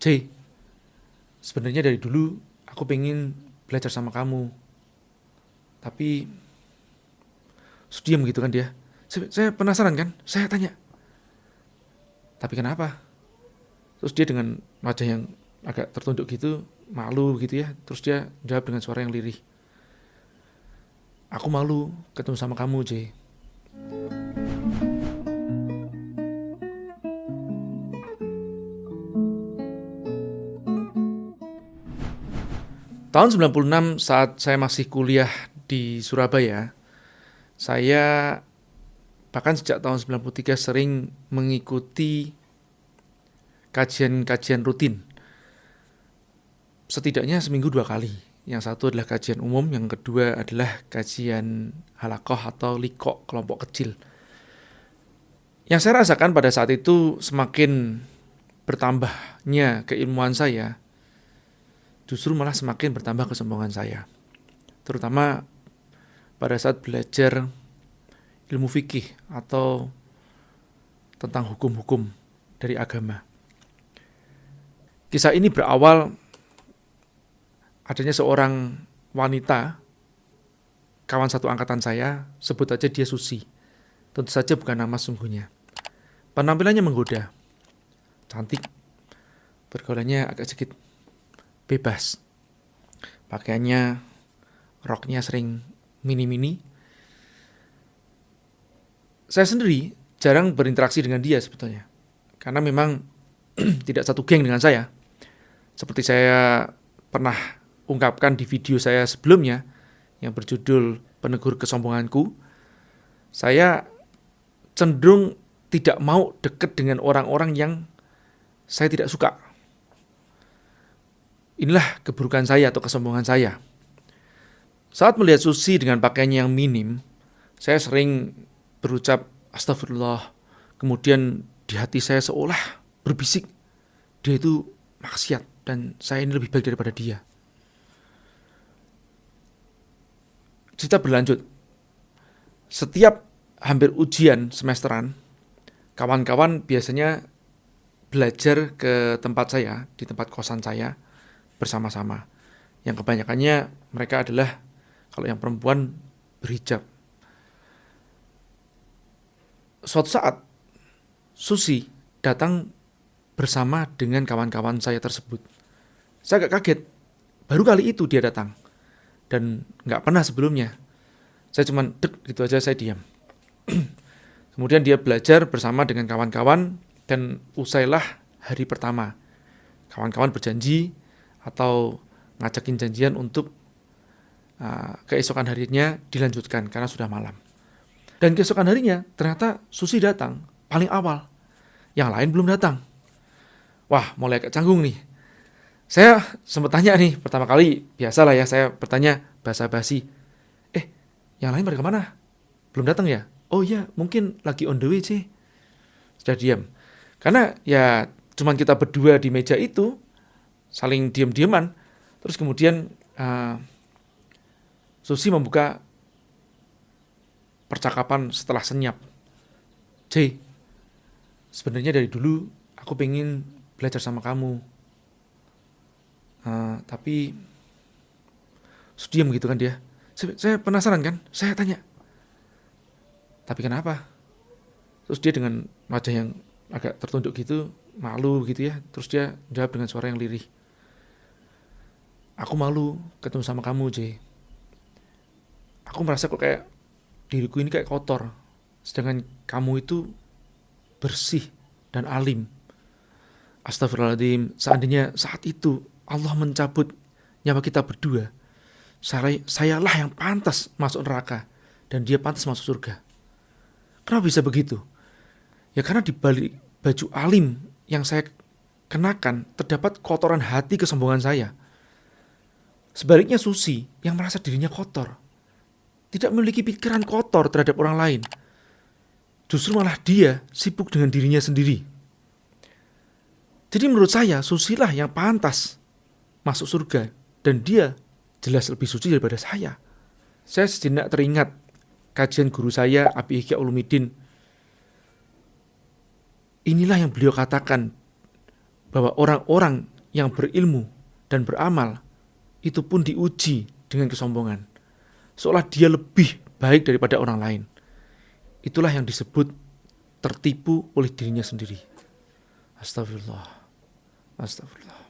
Jay, sebenarnya dari dulu aku pengen belajar sama kamu, tapi diam gitu kan dia. Saya penasaran kan, saya tanya, tapi kenapa? Terus dia dengan wajah yang agak tertunduk gitu, malu gitu ya. Terus dia jawab dengan suara yang lirih, aku malu ketemu sama kamu, Jay. Tahun 96 saat saya masih kuliah di Surabaya, saya bahkan sejak tahun 93 sering mengikuti kajian-kajian rutin. Setidaknya seminggu 2 kali. Yang satu adalah kajian umum, yang kedua adalah kajian halakoh atau likok kelompok kecil. Yang saya rasakan pada saat itu semakin bertambahnya keilmuan saya, justru malah semakin bertambah kesombongan saya. Terutama pada saat belajar ilmu fikih atau tentang hukum-hukum dari agama. Kisah ini berawal adanya seorang wanita, kawan satu angkatan saya, sebut aja dia Susi. Tentu saja bukan nama sungguhnya. Penampilannya menggoda, cantik, pergaulannya agak sedikit bebas. Pakaiannya, roknya sering mini-mini. Saya sendiri jarang berinteraksi dengan dia sebetulnya, karena memang tidak satu geng dengan saya. Seperti saya pernah ungkapkan di video saya sebelumnya yang berjudul Penegur Kesombonganku, saya cenderung tidak mau dekat dengan orang-orang yang saya tidak suka. Inilah keburukan saya atau kesombongan saya. Saat melihat Susi dengan pakaiannya yang minim, saya sering berucap astagfirullah. Kemudian di hati saya seolah berbisik, dia itu maksiat dan saya ini lebih baik daripada dia. Cerita berlanjut. Setiap hampir ujian semesteran, kawan-kawan biasanya belajar ke tempat saya, di tempat kosan saya, bersama-sama. Yang kebanyakannya mereka adalah, kalau yang perempuan, berhijab. Suatu saat, Susi datang bersama dengan kawan-kawan saya tersebut. Saya agak kaget, baru kali itu dia datang. Dan gak pernah sebelumnya. Saya cuman dek gitu aja, saya diam. Kemudian dia belajar bersama dengan kawan-kawan, dan usailah hari pertama. Kawan-kawan berjanji atau ngajakin janjian untuk keesokan harinya dilanjutkan karena sudah malam. Dan keesokan harinya ternyata Susi datang paling awal. Yang lain belum datang. Wah, mulai agak canggung nih. Saya sempat tanya nih, pertama kali biasalah ya saya bertanya basa-basi. Yang lain pada kemana? Belum datang ya? Oh iya, mungkin lagi on the way sih. Sudah diam. Karena ya cuman kita berdua di meja itu, saling diam-diaman. Terus kemudian Susi membuka percakapan setelah senyap. Jay, sebenarnya dari dulu aku pengen belajar sama kamu. Tapi diam gitu kan dia. Saya penasaran kan, saya tanya, tapi kenapa? Terus dia dengan wajah yang agak tertunduk gitu, malu gitu ya. Terus dia jawab dengan suara yang lirih, aku malu ketemu sama kamu, Jay. Aku merasa kok kayak diriku ini kayak kotor, sedangkan kamu itu bersih dan alim. Astagfirullahaladzim, seandainya saat itu Allah mencabut nyawa kita berdua, sayalah yang pantas masuk neraka dan dia pantas masuk surga. Kenapa bisa begitu? Ya karena di balik baju alim yang saya kenakan terdapat kotoran hati kesombongan saya. Sebaliknya Susi yang merasa dirinya kotor, tidak memiliki pikiran kotor terhadap orang lain. Justru malah dia sibuk dengan dirinya sendiri. Jadi menurut saya Susilah yang pantas masuk surga dan dia jelas lebih suci daripada saya. Saya sejenak teringat kajian guru saya, Abi Ihya Ulumuddin. Inilah yang beliau katakan, bahwa orang-orang yang berilmu dan beramal itu pun diuji dengan kesombongan, seolah dia lebih baik daripada orang lain. Itulah yang disebut tertipu oleh dirinya sendiri. Astagfirullah. Astagfirullah.